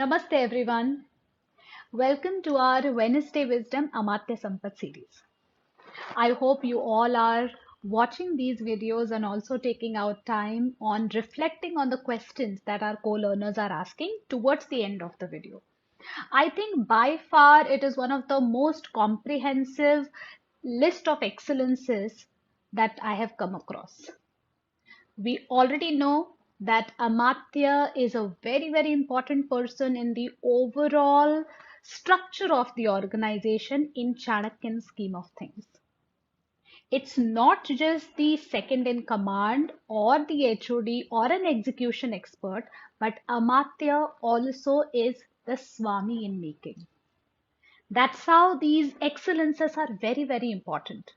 Namaste everyone. Welcome to our Wednesday Wisdom Amatya Sampat series. I hope you all are watching these videos and also taking out time on reflecting on the questions that our co-learners are asking towards the end of the video. I think by far it is one of the most comprehensive list of excellences that I have come across. We already know that Amatya is a very important person in the overall structure of the organization in Chanakya's scheme of things. It's not just the second in command or the HOD or an execution expert, but Amatya also is the Swami in making. That's how these excellences are very important.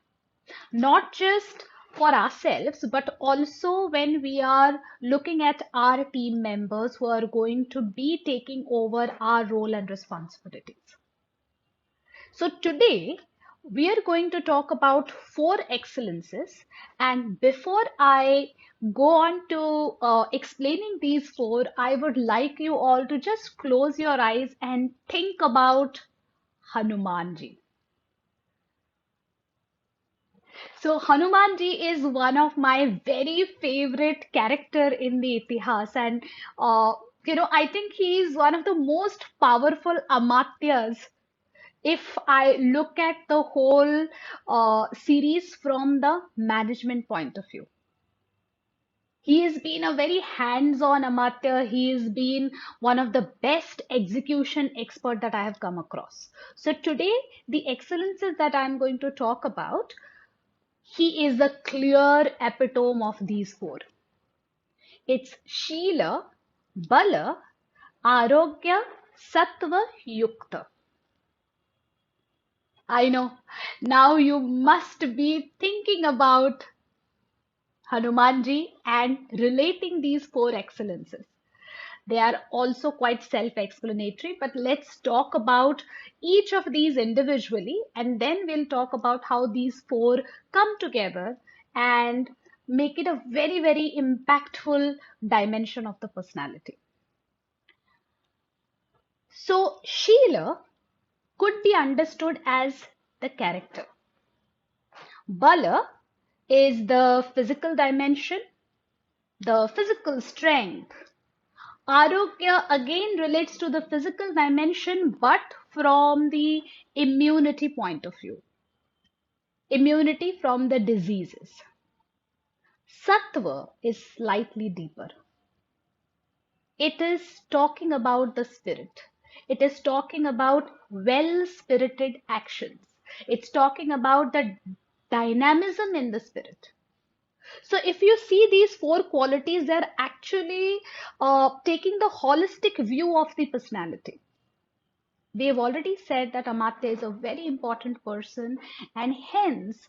Not just for ourselves, but also when we are looking at our team members who are going to be taking over our role and responsibilities. So today we are going to talk about 4 excellences, and before I go on to explaining these 4, I would like you all to just close your eyes and think about Hanumanji. So Hanumanji is one of my very favorite character in the Itihas, and I think he is one of the most powerful Amatyas if I look at the whole series from the management point of view. He has been a very hands-on Amatya. He has been one of the best execution expert that I have come across. So today, the excellences that I'm going to talk about, he is the clear epitome of these 4. It's Sheel-Bal-Arogya-Sattva Yukt. I know, now you must be thinking about Hanumanji and relating these 4 excellences. They are also quite self-explanatory, but let's talk about each of these individually, and then we'll talk about how these 4 come together and make it a very impactful dimension of the personality. So Sheela could be understood as the character. Bala is the physical dimension, the physical strength. Arogya again relates to the physical dimension, but from the immunity point of view. Immunity from the diseases. Sattva is slightly deeper. It is talking about the spirit. It is talking about well-spirited actions. It's talking about the dynamism in the spirit. So if you see these 4 qualities, they're actually taking the holistic view of the personality. We have already said that Amatya is a very important person, and hence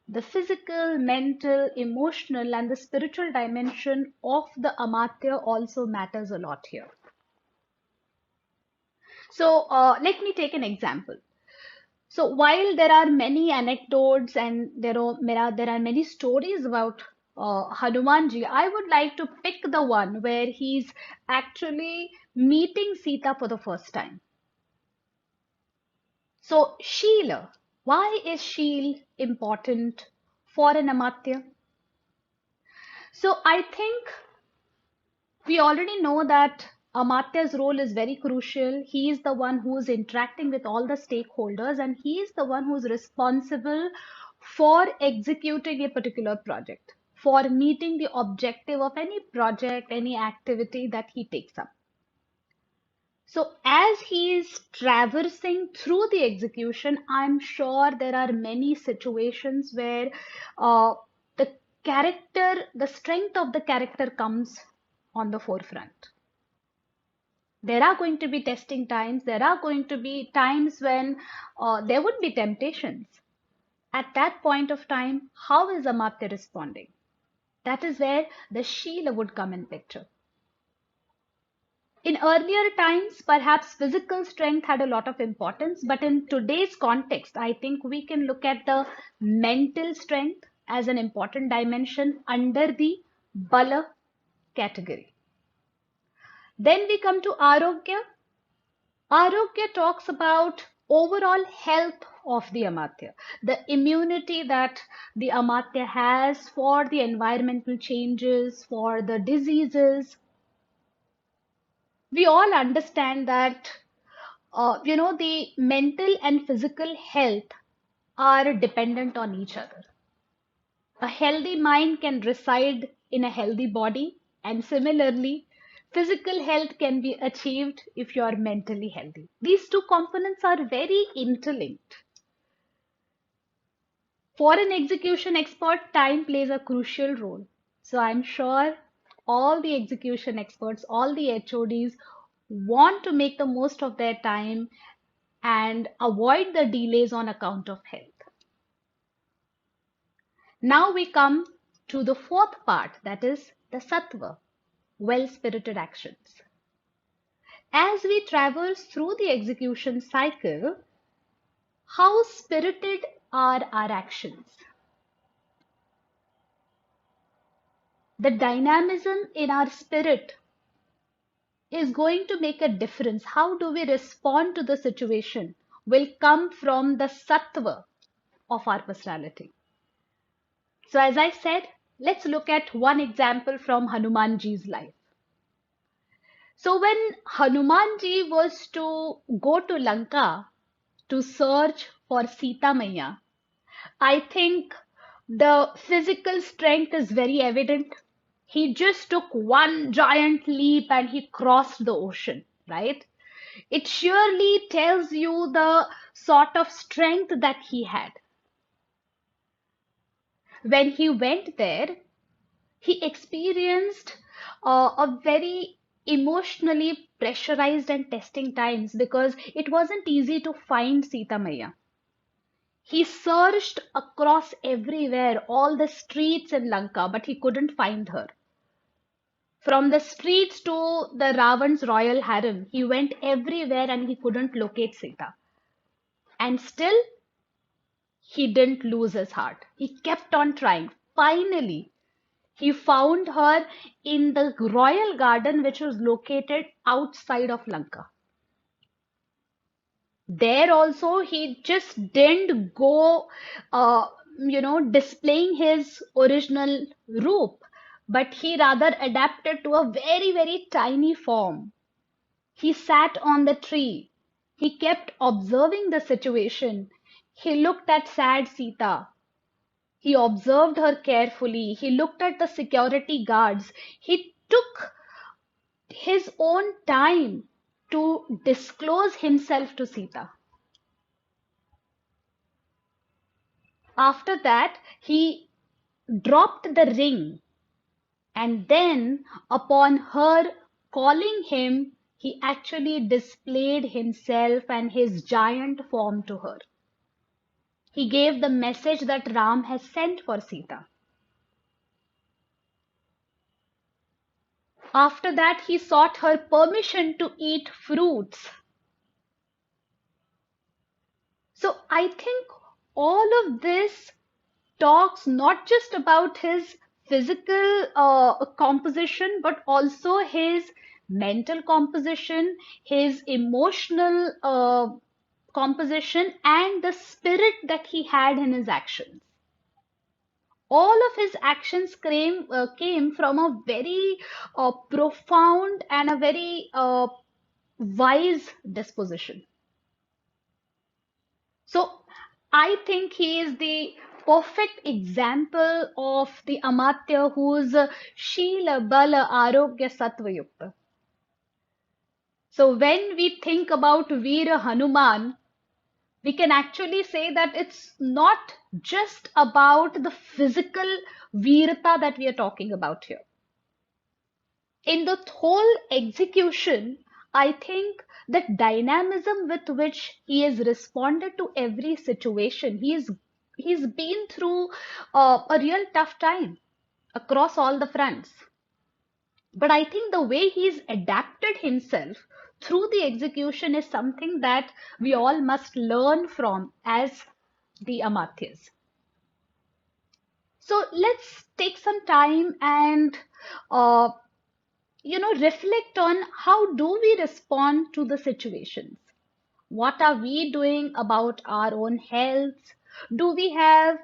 the physical, mental, emotional, and the spiritual dimension of the Amatya also matters a lot here. So let me take an example. So while there are many anecdotes and there are many stories about Hanumanji, I would like to pick the one where he's actually meeting Sita for the first time. So Sheela, why is Sheel important for an Amatya? So I think we already know that Amatya's role is very crucial. He is the one who is interacting with all the stakeholders, and he is the one who is responsible for executing a particular project, for meeting the objective of any project, any activity that he takes up. So as he is traversing through the execution, I'm sure there are many situations where the strength of the character comes on the forefront. There are going to be testing times. There are going to be times when there would be temptations. At that point of time, how is Amatya responding? That is where the Sheela would come in picture. In earlier times, perhaps physical strength had a lot of importance, but in today's context, I think we can look at the mental strength as an important dimension under the Bala category. Then we come to Arogya. Arogya talks about overall health of the Amatya, the immunity that the Amatya has for the environmental changes, for the diseases. We all understand that, the mental and physical health are dependent on each other. A healthy mind can reside in a healthy body, and similarly, physical health can be achieved if you are mentally healthy. These two components are very interlinked. For an execution expert, time plays a crucial role. So I'm sure all the execution experts, all the HODs want to make the most of their time and avoid the delays on account of health. Now we come to the fourth part, that is the sattva, well-spirited actions. As we traverse through the execution cycle, how spirited are our actions? The dynamism in our spirit is going to make a difference. How do we respond to the situation will come from the sattva of our personality. So as I said, let's look at one example from Hanumanji's life. So when Hanumanji was to go to Lanka to search for Sita Maiya, I think the physical strength is very evident. He just took one giant leap and he crossed the ocean, right? It surely tells you the sort of strength that he had. When he went there, he experienced a very emotionally pressurized and testing times because it wasn't easy to find Sita Maiya. He searched across everywhere, all the streets in Lanka, but he couldn't find her. From the streets to the Ravan's royal harem, he went everywhere and he couldn't locate Sita. And still, he didn't lose his heart. He kept on trying. Finally, he found her in the royal garden, which was located outside of Lanka. There also, he just didn't go, displaying his original roop, but he rather adapted to a very, very tiny form. He sat on the tree. He kept observing the situation. He looked at sad Sita. He observed her carefully. He looked at the security guards. He took his own time to disclose himself to Sita. After that, he dropped the ring, and then, upon her calling him, he actually displayed himself and his giant form to her. He gave the message that Ram has sent for Sita. After that, he sought her permission to eat fruits. So I think all of this talks not just about his physical composition, but also his mental composition, his emotional composition, and the spirit that he had in his actions. All of his actions came from a very profound and a very wise disposition. So I think he is the perfect example of the Amatya who's Sheel-Bal-Arogya-Sattva Yukt. So when we think about Veera Hanuman, we can actually say that it's not just about the physical virata that we are talking about here. In the whole execution, I think the dynamism with which he has responded to every situation, he's been through a real tough time across all the fronts. But I think the way he's adapted himself through the execution is something that we all must learn from as the Amatyas. So let's take some time and uh, reflect on how do we respond to the situations. What are we doing about our own health? Do we have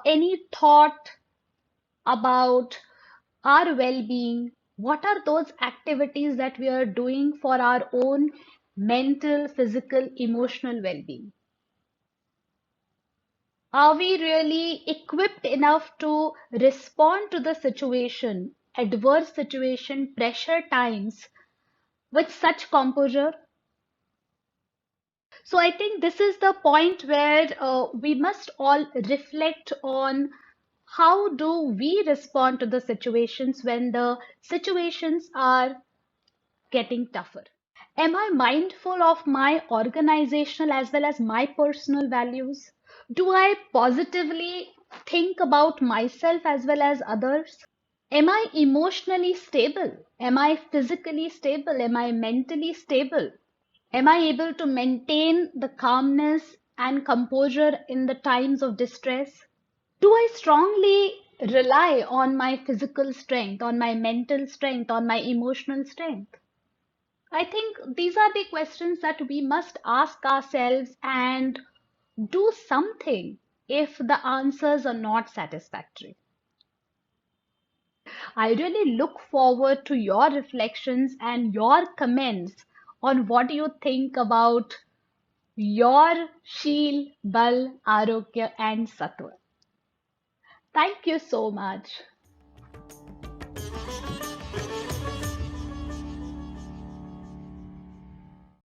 any thought about our well-being? What are those activities that we are doing for our own mental, physical, emotional well-being? Are we really equipped enough to respond to the situation, adverse situation, pressure times with such composure? So I think this is the point where we must all reflect on how do we respond to the situations when the situations are getting tougher. Am I mindful of my organizational as well as my personal values? Do I positively think about myself as well as others? Am I emotionally stable? Am I physically stable? Am I mentally stable? Am I able to maintain the calmness and composure in the times of distress? Do I strongly rely on my physical strength, on my mental strength, on my emotional strength? I think these are the questions that we must ask ourselves and do something if the answers are not satisfactory. I really look forward to your reflections and your comments on what you think about your Sheel, Bal, Arogya, and Sattva. Thank you so much.